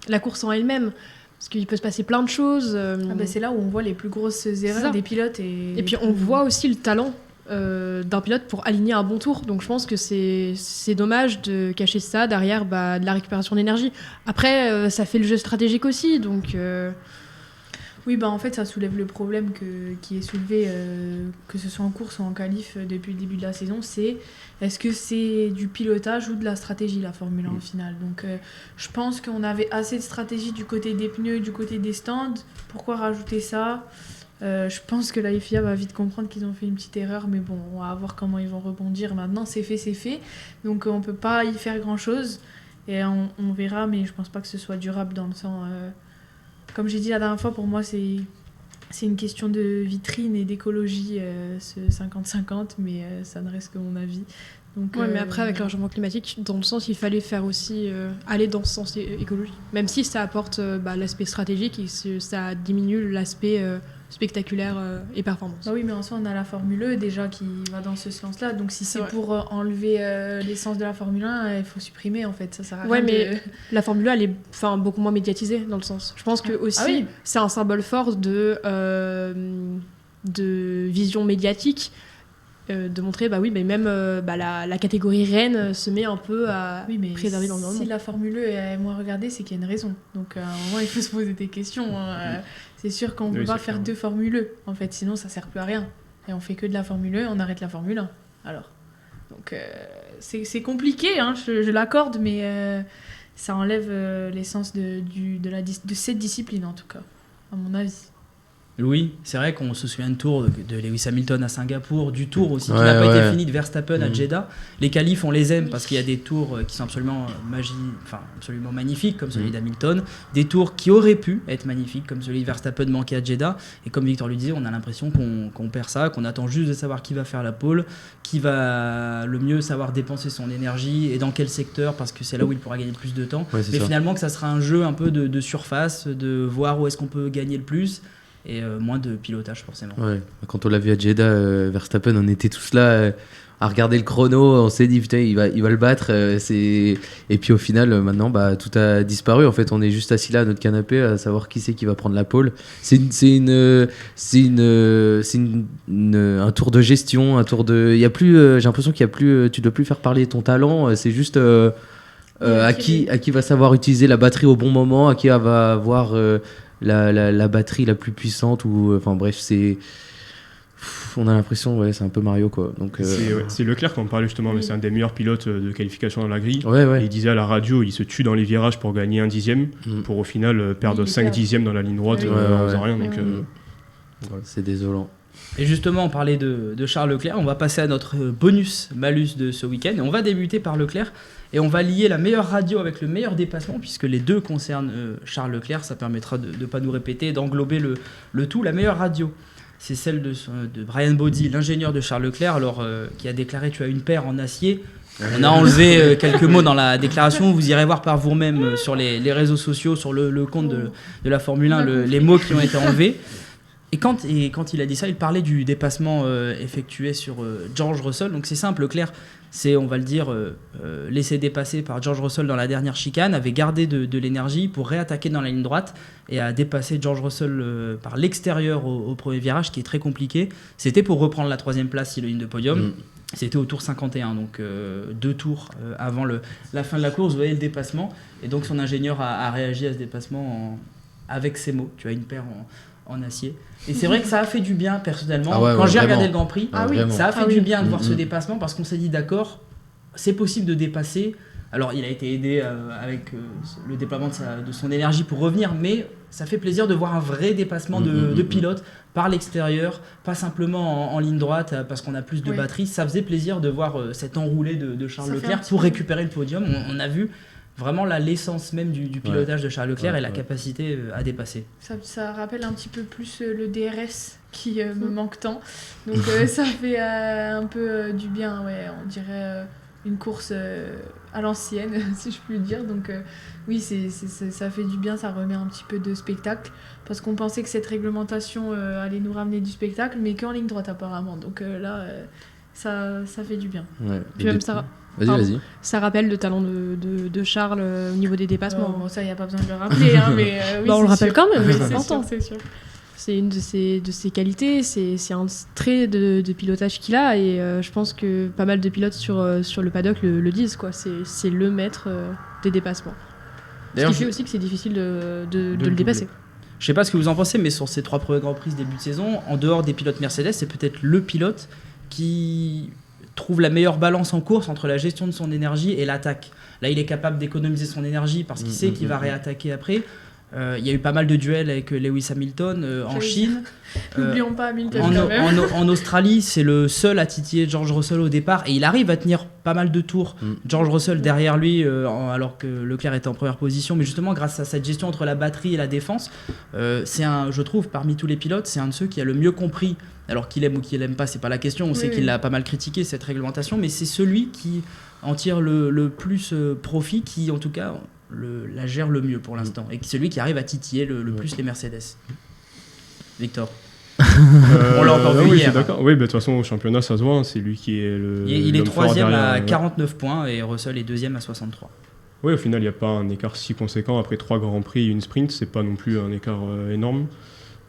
la course en elle-même. Parce qu'il peut se passer plein de choses. C'est là où on voit les plus grosses erreurs des pilotes. Et puis on voit aussi le talent d'un pilote pour aligner un bon tour. Donc je pense que c'est dommage de cacher ça derrière de la récupération d'énergie. Après, ça fait le jeu stratégique aussi. Donc, oui, en fait, ça soulève le problème qui est soulevé, que ce soit en course ou en qualif depuis le début de la saison, c'est est-ce que c'est du pilotage ou de la stratégie, la Formule 1 au final. Donc je pense qu'on avait assez de stratégie du côté des pneus, du côté des stands. Pourquoi rajouter ça ? Je pense que la FIA va vite comprendre qu'ils ont fait une petite erreur, mais bon, on va voir comment ils vont rebondir. Maintenant, c'est fait. Donc on peut pas y faire grand-chose. Et on verra, mais je pense pas que ce soit durable dans le sens... Comme j'ai dit la dernière fois, pour moi, c'est une question de vitrine et d'écologie, ce 50-50, mais ça ne reste que mon avis. Donc, mais après, avec le changement climatique, dans le sens, il fallait faire aussi aller dans ce sens écologique. Même si ça apporte l'aspect stratégique et ça diminue l'aspect spectaculaire et performance. Oui, mais en soi, on a la Formule E déjà qui va dans ce sens-là. Donc si c'est pour enlever l'essence de la Formule 1, il faut supprimer en fait. Ça sert à rien. Mais la Formule 1, elle est beaucoup moins médiatisée dans le sens. Je pense que aussi, c'est un symbole fort de vision médiatique. De montrer, même la catégorie reine se met un peu à préserver l'environnement. Si la Formule E est moins regardée, c'est qu'il y a une raison. Donc à un moment, il faut se poser des questions. C'est sûr qu'on ne peut pas faire 2 Formule E, en fait, sinon ça ne sert plus à rien. Et on fait que de la Formule E, on arrête la Formule 1. Alors, donc c'est compliqué, je l'accorde, mais ça enlève l'essence de cette discipline, en tout cas, à mon avis. Louis, c'est vrai qu'on se souvient de tour de Lewis Hamilton à Singapour, du tour aussi qui n'a pas été fini de Verstappen à Jeddah. Les qualifs, on les aime parce qu'il y a des tours qui sont absolument magnifiques, comme celui d'Hamilton, des tours qui auraient pu être magnifiques, comme celui de Verstappen manqué à Jeddah. Et comme Victor lui disait, on a l'impression qu'on perd ça, qu'on attend juste de savoir qui va faire la pole, qui va le mieux savoir dépenser son énergie et dans quel secteur, parce que c'est là où il pourra gagner le plus de temps. Mais finalement, que ça sera un jeu un peu de surface, de voir où est-ce qu'on peut gagner le plus. Et moins de pilotage forcément. Quand on l'a vu à Jeddah, Verstappen, on était tous là à regarder le chrono, on s'est dit putain il va le battre, et puis au final maintenant tout a disparu. En fait, on est juste assis là à notre canapé à savoir qui c'est qui va prendre la pole. C'est un tour de gestion, un tour de, il y a plus, j'ai l'impression qu'il y a plus, tu dois plus faire parler ton talent, c'est juste à qui va savoir utiliser la batterie au bon moment, à qui va avoir la batterie la plus puissante, ou enfin bref, on a l'impression, c'est un peu Mario, quoi. Donc, c'est Leclerc qu'on parlait justement, mais c'est un des meilleurs pilotes de qualification dans la grille. Ouais. Et il disait à la radio, il se tue dans les virages pour gagner 1 dixième, pour au final perdre 5 dixièmes dans la ligne droite en faisant rien. Donc, voilà. C'est désolant. Et justement, on parlait de Charles Leclerc, on va passer à notre bonus-malus de ce week-end. Et on va débuter par Leclerc et on va lier la meilleure radio avec le meilleur dépassement, puisque les deux concernent Charles Leclerc. Ça permettra de ne pas nous répéter, d'englober le tout. La meilleure radio, c'est celle de Brian Baudy, l'ingénieur de Charles Leclerc, qui a déclaré « Tu as une paire en acier ». On a enlevé quelques mots dans la déclaration, vous irez voir par vous-même sur les réseaux sociaux, sur le compte de la Formule 1, les mots qui ont été enlevés. Et quand il a dit ça, il parlait du dépassement effectué sur George Russell. Donc c'est simple, Leclerc, c'est, on va le dire, laissé dépasser par George Russell dans la dernière chicane, avait gardé de l'énergie pour réattaquer dans la ligne droite et a dépassé George Russell par l'extérieur au premier virage, qui est très compliqué. C'était pour reprendre la 3e place sur la ligne de podium. C'était au tour 51, donc 2 tours avant la fin de la course. Vous voyez le dépassement. Et donc son ingénieur a réagi à ce dépassement avec ces mots. Tu as une paire en acier. Et c'est vrai que ça a fait du bien personnellement. Quand j'ai regardé le Grand Prix, ça a fait du bien de voir ce dépassement, parce qu'on s'est dit d'accord, c'est possible de dépasser. Alors il a été aidé avec le déploiement de son énergie pour revenir, mais ça fait plaisir de voir un vrai dépassement de pilote par l'extérieur, pas simplement en ligne droite parce qu'on a plus de batterie. Ça faisait plaisir de voir cet enroulé de Charles Leclerc pour récupérer le podium. On a vu vraiment l'essence même du pilotage de Charles Leclerc et la capacité à dépasser. Ça rappelle un petit peu plus le DRS qui me manque tant. Donc ça fait un peu du bien, on dirait une course à l'ancienne, si je puis dire. Donc oui, ça fait du bien, ça remet un petit peu de spectacle. Parce qu'on pensait que cette réglementation allait nous ramener du spectacle, mais qu'en ligne droite apparemment. Donc là, ça fait du bien. Puis même ça... Vas-y. Ça rappelle le talent de Charles au niveau des dépassements. Bon, ça, il n'y a pas besoin de le rappeler. Mais, oui, on le rappelle quand même, c'est important. C'est sûr. C'est une de ses qualités, c'est un trait de pilotage qu'il a, et je pense que pas mal de pilotes sur le paddock le disent, quoi. C'est le maître des dépassements. Ce qui fait aussi que c'est difficile de le dépasser. Je sais pas ce que vous en pensez, mais sur ces 3 premiers Grands Prix de début de saison, en dehors des pilotes Mercedes, c'est peut-être le pilote qui trouve la meilleure balance en course entre la gestion de son énergie et l'attaque. Là, il est capable d'économiser son énergie parce qu'il sait qu'il va réattaquer après. Il y a eu pas mal de duels avec Lewis Hamilton en Chine. N'oublions pas Hamilton en Australie, c'est le seul à titiller George Russell au départ et il arrive à tenir pas mal de tours. George Russell derrière lui, alors que Leclerc était en première position, mais justement grâce à cette gestion entre la batterie et la défense, je trouve, parmi tous les pilotes, c'est un de ceux qui a le mieux compris. Alors qu'il aime ou qu'il aime pas, c'est pas la question. On sait qu'il l'a pas mal critiqué cette réglementation, mais c'est celui qui en tire le plus profit, qui en tout cas la gère le mieux pour l'instant, et celui qui arrive à titiller le plus les Mercedes. Victor. On l'a encore vu hier. D'accord. Oui, de toute façon au championnat ça se voit, c'est lui qui est il est 3e à 49 points et Russell est 2e à 63. Oui, au final il n'y a pas un écart si conséquent après 3 grands prix et une sprint, c'est pas non plus un écart énorme.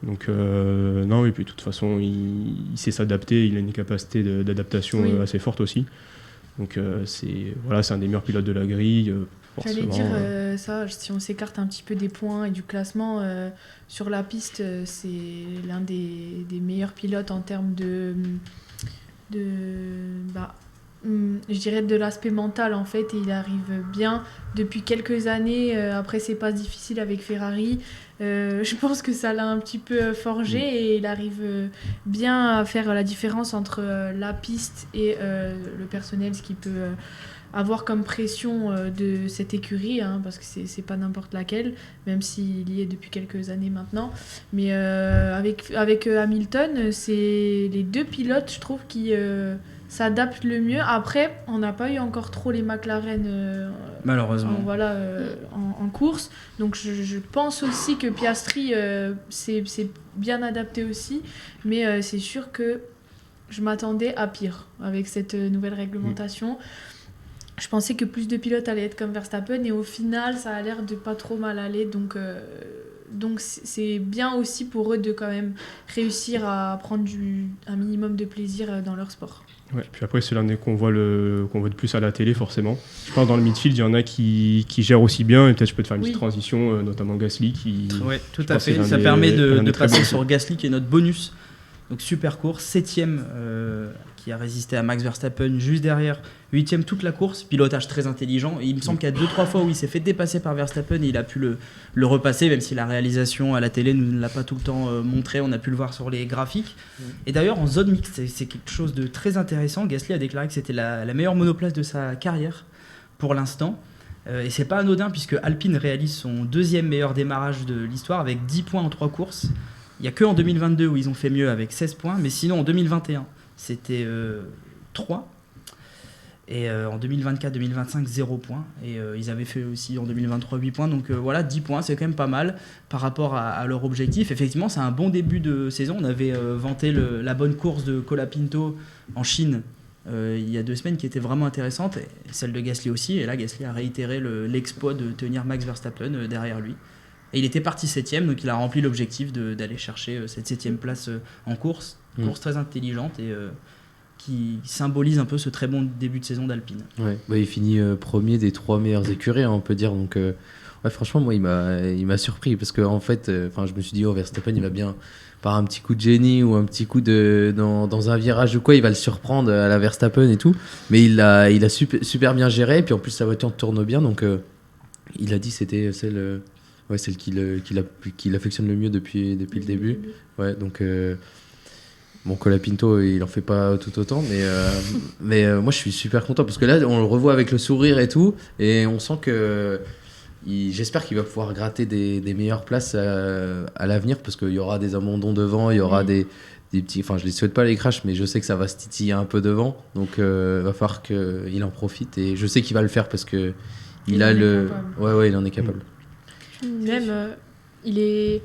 Donc non, et puis de toute façon il sait s'adapter, il a une capacité d'adaptation assez forte aussi. Donc c'est un des meilleurs pilotes de la grille. J'allais dire ça, si on s'écarte un petit peu des points et du classement, sur la piste, c'est l'un des meilleurs pilotes en termes je dirais de l'aspect mental en fait, et il arrive bien depuis quelques années, après ses passes difficiles avec Ferrari, je pense que ça l'a un petit peu forgé et il arrive bien à faire la différence entre la piste et le personnel, ce qui peut avoir comme pression de cette écurie, parce que c'est pas n'importe laquelle, même s'il y est depuis quelques années maintenant. Mais avec Hamilton, c'est les 2 pilotes, je trouve, qui s'adaptent le mieux. Après, on n'a pas eu encore trop les McLaren malheureusement en course. Donc je pense aussi que Piastri c'est bien adapté aussi. Mais c'est sûr que je m'attendais à pire avec cette nouvelle réglementation. Je pensais que plus de pilotes allaient être comme Verstappen et au final ça a l'air de pas trop mal aller, donc c'est bien aussi pour eux de quand même réussir à prendre un minimum de plaisir dans leur sport. Ouais, puis après c'est l'un des qu'on voit de plus à la télé forcément. Je pense dans le midfield il y en a qui gèrent aussi bien, et peut-être je peux te faire une petite transition, notamment Gasly qui... Oui, tout à fait, ça permet de passer sur Gasly qui est notre bonus Donc super course, 7ème qui a résisté à Max Verstappen juste derrière, 8ème toute la course, pilotage très intelligent. Et il me semble qu'il y a 2-3 fois où il s'est fait dépasser par Verstappen et il a pu le repasser, même si la réalisation à la télé ne l'a pas tout le temps montré, on a pu le voir sur les graphiques. Et d'ailleurs en zone mixte, c'est quelque chose de très intéressant. Gasly a déclaré que c'était la meilleure monoplace de sa carrière pour l'instant. Et c'est pas anodin puisque Alpine réalise son 2e meilleur démarrage de l'histoire avec 10 points en 3 courses. Il n'y a que en 2022 où ils ont fait mieux avec 16 points, mais sinon en 2021 c'était 3. Et en 2024-2025 0 points. Et ils avaient fait aussi en 2023 8 points. Donc voilà, 10 points c'est quand même pas mal par rapport à leur objectif. Effectivement c'est un bon début de saison. On avait vanté la bonne course de Colapinto en Chine il y a 2 semaines qui était vraiment intéressante, et celle de Gasly aussi, et là Gasly a réitéré l'exploit de tenir Max Verstappen derrière lui. Et il était parti 7ème, donc il a rempli l'objectif d'aller chercher cette 7ème place en course. Course très intelligente et qui symbolise un peu ce très bon début de saison d'Alpine. Ouais, bah, il finit premier des 3 meilleures écuries, on peut dire. Donc, ouais, franchement, moi, il m'a surpris parce que en fait, je me suis dit, Verstappen, il va bien, par un petit coup de génie ou un petit coup dans un virage ou quoi, il va le surprendre à la Verstappen et tout. Mais il a super bien géré. Et puis en plus, sa voiture tourne bien. Donc, il a dit c'était celle qu'il affectionne le mieux depuis le début. Ouais, donc. Bon, Colapinto, il en fait pas tout autant, mais moi je suis super content parce que là on le revoit avec le sourire et tout, et on sent que j'espère qu'il va pouvoir gratter des meilleures places à l'avenir, parce qu'il y aura des abandons devant, il y aura des petits, enfin je les souhaite pas les crashs, mais je sais que ça va se titiller un peu devant, donc va falloir qu'il en profite, et je sais qu'il va le faire parce que il en est capable. Même il est,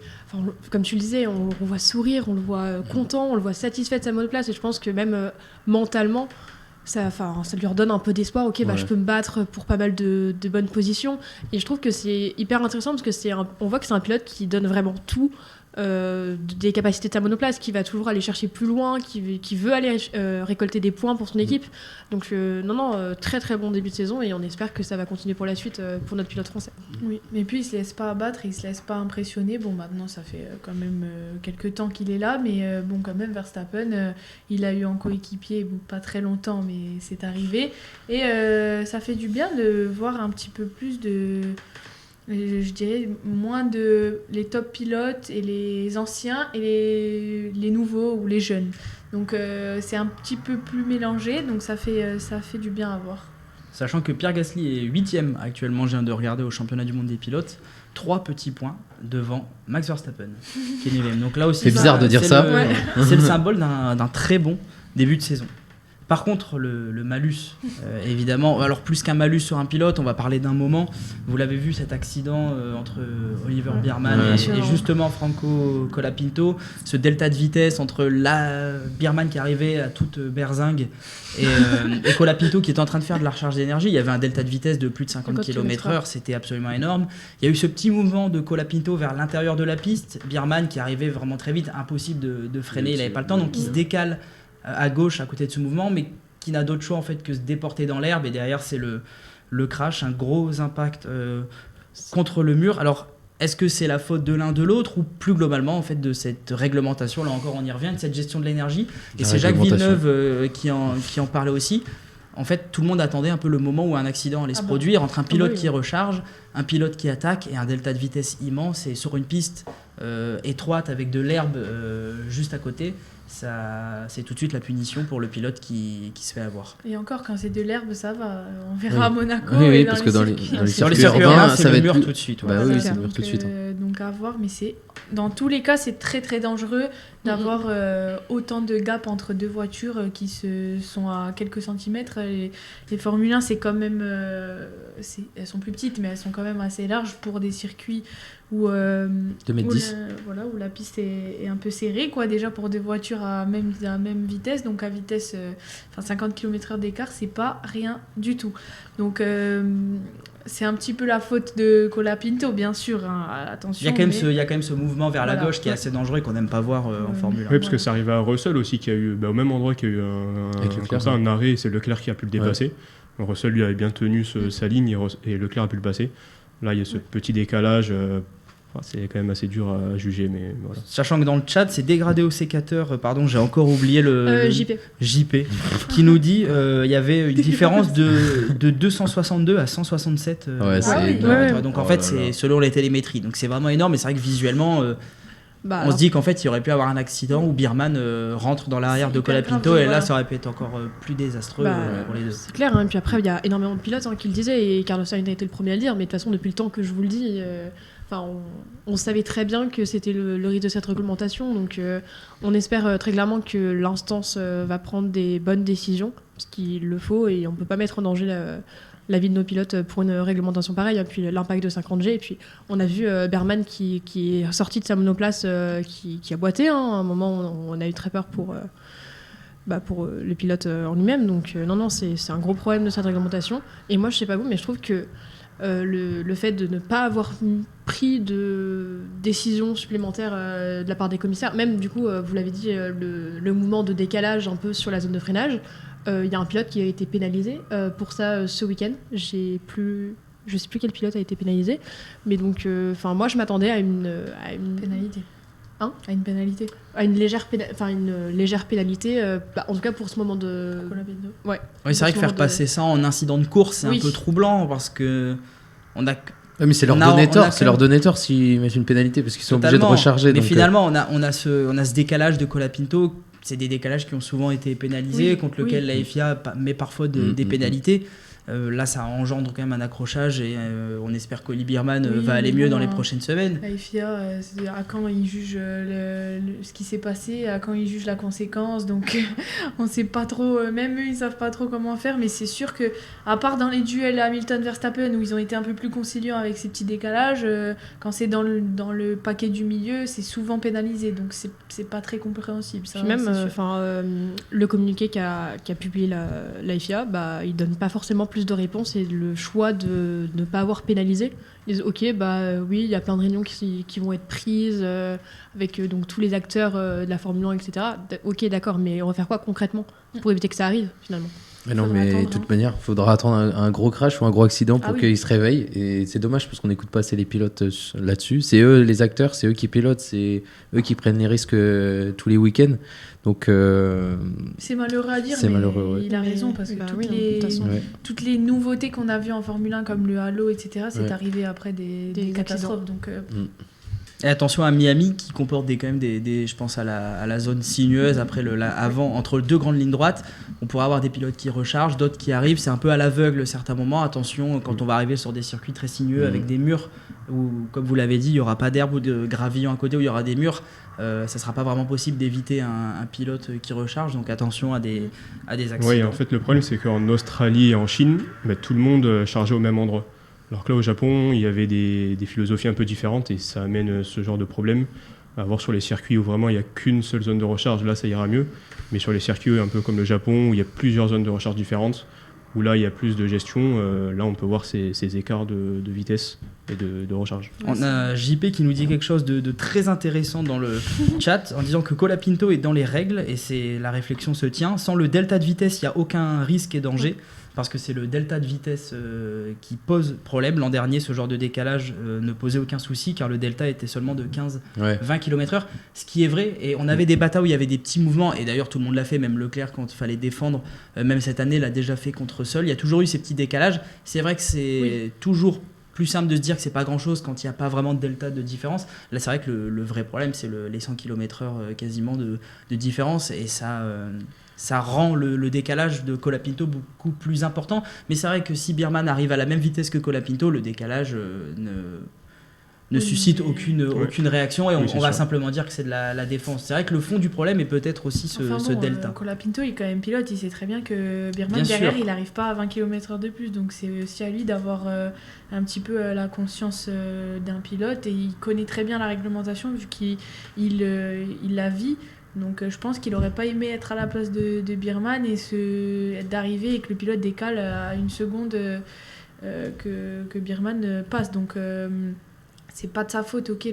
comme tu le disais, on le voit sourire, on le voit content, on le voit satisfait de sa monoplace, et je pense que même mentalement, ça lui redonne un peu d'espoir. Ok, je peux me battre pour pas mal de bonnes positions, et je trouve que c'est hyper intéressant parce que on voit que c'est un pilote qui donne vraiment tout. Des capacités de sa monoplace, qui va toujours aller chercher plus loin, qui veut aller récolter des points pour son équipe. Donc très très bon début de saison, et on espère que ça va continuer pour la suite pour notre pilote français. Oui, mais puis il se laisse pas abattre, il se laisse pas impressionner. Bon, maintenant ça fait quand même quelques temps qu'il est là, mais quand même Verstappen, il a eu en coéquipier pas très longtemps, mais c'est arrivé, et ça fait du bien de voir un petit peu plus je dirais moins de les top pilotes et les anciens et les nouveaux ou les jeunes. Donc c'est un petit peu plus mélangé, donc ça fait du bien à voir. Sachant que Pierre Gasly est 8ème actuellement, je viens de regarder au championnat du monde des pilotes, 3 petits points devant Max Verstappen qui est 9ème. Donc là aussi, c'est bizarre de dire ça. C'est le symbole d'un très bon début de saison. Par contre, le malus, évidemment, alors plus qu'un malus sur un pilote, on va parler d'un moment. Vous l'avez vu, cet accident entre Oliver Biermann et justement Franco Colapinto, ce delta de vitesse entre Biermann qui arrivait à toute berzingue et Colapinto qui était en train de faire de la recharge d'énergie. Il y avait un delta de vitesse de plus de 50 km/h, c'était absolument énorme. Il y a eu ce petit mouvement de Colapinto vers l'intérieur de la piste, Biermann qui arrivait vraiment très vite, impossible de freiner, il n'avait pas le temps, donc il se décale à gauche à côté de ce mouvement, mais qui n'a d'autre choix en fait que se déporter dans l'herbe, et derrière c'est le crash, un gros impact contre le mur. Alors est-ce que c'est la faute de l'un de l'autre, ou plus globalement en fait de cette réglementation, là encore on y revient, de cette gestion de l'énergie, et c'est Jacques Villeneuve qui en parlait aussi. En fait, tout le monde attendait un peu le moment où un accident allait se produire entre un pilote qui recharge, un pilote qui attaque, et un delta de vitesse immense, et sur une piste étroite avec de l'herbe juste à côté. C'est tout de suite la punition pour le pilote qui se fait avoir. Et encore, quand c'est de l'herbe, ça va. On verra à Monaco. Oui, parce que dans les circuits urbains, c'est le mur tout de suite. Bah oui, c'est le mur tout de suite. Donc à voir, mais dans tous les cas, c'est très très dangereux d'avoir autant de gap entre deux voitures qui sont à quelques centimètres. Les Formule 1, c'est quand même... elles sont plus petites, mais elles sont quand même assez larges pour des circuits où la piste est un peu serrée, quoi, déjà pour des voitures à la même vitesse, donc à vitesse 50 km/h d'écart, c'est pas rien du tout. Donc c'est un petit peu la faute de Colapinto, bien sûr, hein, attention. Il y a quand même ce mouvement vers la gauche qui est assez dangereux et qu'on n'aime pas voir en Formule 1. Oui, parce que ça arrivait à Russell aussi, qui a eu au même endroit qu'il y a eu un arrêt, et c'est Leclerc qui a pu le dépasser. Ouais. Russell lui avait bien tenu sa ligne, et Leclerc a pu le passer. Là, il y a ce petit décalage. Enfin, c'est quand même assez dur à juger, mais voilà. Sachant que dans le chat, c'est dégradé au sécateur, pardon, j'ai encore oublié le JP, qui nous dit il y avait une différence de 262 à 167. Donc en fait, c'est selon les télémétries. Donc c'est vraiment énorme, mais c'est vrai que visuellement, on se dit qu'en fait, il aurait pu avoir un accident où Birman rentre dans l'arrière de Colapinto, et là, ça aurait pu être encore plus désastreux pour les deux. C'est clair, hein. Puis après, il y a énormément de pilotes qui le disaient, et Carlos Sainz a été le premier à le dire, mais de toute façon, depuis le temps que je vous le dis, on savait très bien que c'était le risque de cette réglementation, donc on espère très clairement que l'instance va prendre des bonnes décisions, parce qu'il le faut, et on ne peut pas mettre en danger la vie de nos pilotes pour une réglementation pareille, puis l'impact de 50G, et puis on a vu Berman qui est sorti de sa monoplace, qui a boité, hein. À un moment on a eu très peur pour le pilote en lui-même, donc non, c'est un gros problème de cette réglementation, et moi je sais pas vous, mais je trouve que le fait de ne pas avoir pris de décision supplémentaire de la part des commissaires, même du coup, vous l'avez dit, le mouvement de décalage un peu sur la zone de freinage, il y a un pilote qui a été pénalisé pour ça ce week-end. Je sais plus quel pilote a été pénalisé, mais donc moi je m'attendais à une pénalité. Hein, à une pénalité. À une légère pénalité, en tout cas pour ce moment de... Ouais. Oui, c'est vrai que faire passer ça en incident de course, c'est un peu troublant, parce que on a... mais c'est leur donner tort s'ils mettent une pénalité, parce qu'ils sont obligés de recharger. Mais donc finalement, on a ce décalage de Colapinto, c'est des décalages qui ont souvent été pénalisés, contre lequel la FIA met parfois des pénalités. Là, ça engendre quand même un accrochage, et on espère qu'Oli Birman va aller mieux dans les prochaines semaines. La FIA, à quand ils jugent ce qui s'est passé, à quand ils jugent la conséquence, donc on sait pas trop, même eux ils savent pas trop comment faire, mais c'est sûr que, à part dans les duels Hamilton-Verstappen où ils ont été un peu plus conciliants avec ces petits décalages, quand c'est dans le paquet du milieu, c'est souvent pénalisé, donc c'est pas très compréhensible. Ça, même le communiqué qu'a publié la FIA, il donne pas forcément plus de réponses, et le choix de ne pas avoir pénalisé. Ils disent ok, oui, il y a plein de réunions qui vont être prises avec donc tous les acteurs de la Formule 1, etc. Ok, d'accord, mais on va faire quoi concrètement pour éviter que ça arrive finalement? Mais de toute manière, il faudra attendre un gros crash ou un gros accident pour qu'ils se réveillent, et c'est dommage parce qu'on n'écoute pas assez les pilotes là-dessus. C'est eux les acteurs, c'est eux qui pilotent, c'est eux qui prennent les risques tous les week-ends. Donc c'est malheureux à dire, mais malheureux, il a raison, parce que toutes les nouveautés qu'on a vues en Formule 1 comme le halo, etc., c'est arrivé après des catastrophes. Donc Et attention à Miami qui comporte quand même des je pense à la zone sinueuse après avant, entre deux grandes lignes droites, on pourrait avoir des pilotes qui rechargent, d'autres qui arrivent, c'est un peu à l'aveugle à certains moments. Attention quand on va arriver sur des circuits très sinueux avec des murs où, comme vous l'avez dit, il n'y aura pas d'herbe ou de gravillon à côté, où il y aura des murs, ça sera pas vraiment possible d'éviter un pilote qui recharge, donc attention à des accidents. Oui, en fait le problème c'est qu'en Australie et en Chine, tout le monde chargeait au même endroit. Alors que là, au Japon, il y avait des philosophies un peu différentes, et ça amène ce genre de problème. À voir sur les circuits où vraiment il n'y a qu'une seule zone de recharge, là ça ira mieux. Mais sur les circuits un peu comme le Japon, où il y a plusieurs zones de recharge différentes, où là il y a plus de gestion, là on peut voir ces écarts de vitesse et de recharge. On a JP qui nous dit quelque chose de très intéressant dans le chat, en disant que Colapinto est dans les règles, et la réflexion se tient. Sans le delta de vitesse, il n'y a aucun risque et danger. Parce que c'est le delta de vitesse qui pose problème. L'an dernier, ce genre de décalage ne posait aucun souci, car le delta était seulement de 15-20 km/h, ce qui est vrai. Et on avait des batailles où il y avait des petits mouvements, et d'ailleurs tout le monde l'a fait, même Leclerc quand il fallait défendre, même cette année l'a déjà fait contre Russell. Il y a toujours eu ces petits décalages. C'est vrai que c'est toujours plus simple de se dire que c'est pas grand chose quand il n'y a pas vraiment de delta de différence. Là c'est vrai que le vrai problème c'est les 100 km/h quasiment de différence, et ça rend le décalage de Colapinto beaucoup plus important. Mais c'est vrai que si Birman arrive à la même vitesse que Colapinto, le décalage ne suscite aucune réaction, et on va simplement dire que c'est de la défense. C'est vrai que le fond du problème est peut-être aussi ce delta. Colapinto il est quand même pilote, il sait très bien que Birman derrière il n'arrive pas à 20 km/h de plus, donc c'est aussi à lui d'avoir un petit peu la conscience d'un pilote, et il connaît très bien la réglementation vu qu'il la vit. Donc je pense qu'il n'aurait pas aimé être à la place de Birman et d'arriver et que le pilote décale à une seconde que Birman passe. Donc c'est pas de sa faute, ok,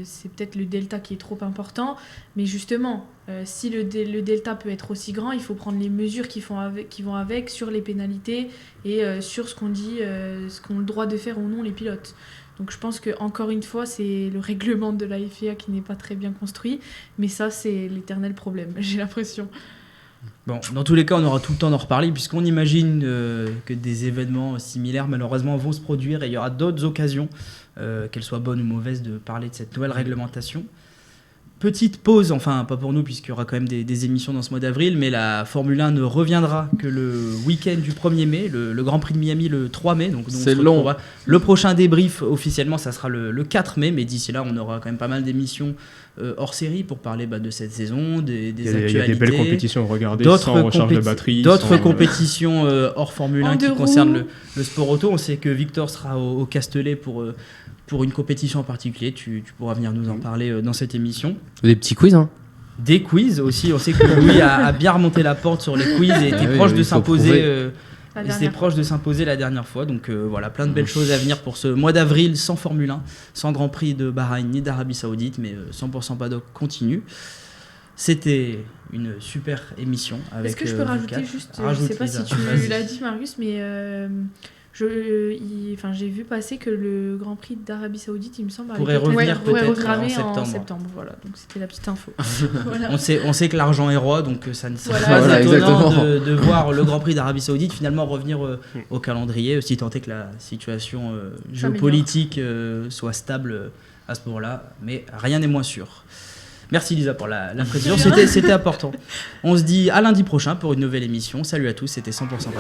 c'est peut-être le delta qui est trop important, mais justement, si le delta peut être aussi grand, il faut prendre les mesures qui vont avec sur les pénalités et sur ce qu'on dit, ce qu'ont le droit de faire ou non les pilotes. Donc je pense que encore une fois, c'est le règlement de la FIA qui n'est pas très bien construit, mais ça c'est l'éternel problème, j'ai l'impression. Bon, dans tous les cas, on aura tout le temps d'en reparler puisqu'on imagine que des événements similaires, malheureusement, vont se produire et il y aura d'autres occasions, qu'elles soient bonnes ou mauvaises, de parler de cette nouvelle réglementation. Petite pause, enfin pas pour nous puisqu'il y aura quand même des émissions dans ce mois d'avril, mais la Formule 1 ne reviendra que le week-end du 1er mai, le Grand Prix de Miami le 3 mai. Donc c'est long. Le prochain débrief officiellement, ça sera le 4 mai, mais d'ici là, on aura quand même pas mal d'émissions hors série pour parler de cette saison, des actualités. Il y a des belles compétitions à regarder sans recharge de batterie. D'autres compétitions hors Formule 1 qui deux concernent le sport auto. On sait que Victor sera au Castellet pour une compétition en particulier. Tu pourras venir nous en parler dans cette émission. Des petits quiz, hein. Des quiz aussi. On sait que Louis a bien remonté la porte sur les quiz et était proche de s'imposer. Il était proche de s'imposer la dernière fois. Donc voilà, plein de belles choses à venir pour ce mois d'avril sans Formule 1, sans Grand Prix de Bahreïn ni d'Arabie Saoudite, mais 100% paddock continue. C'était une super émission. Avec, est-ce que je peux rajouter juste, je sais pas si tu l'as dit Marius, mais j'ai vu passer que le Grand Prix d'Arabie Saoudite, il me semble, pourrait revenir peut-être en septembre. Voilà, donc c'était la petite info. Voilà. On sait que l'argent est roi, donc ça ne serait pas étonnant de voir le Grand Prix d'Arabie Saoudite finalement revenir au calendrier, si tant est que la situation géopolitique soit stable à ce moment-là, mais rien n'est moins sûr. Merci Lisa pour la précision, c'était important. On se dit à lundi prochain pour une nouvelle émission. Salut à tous, c'était 100% Paddock.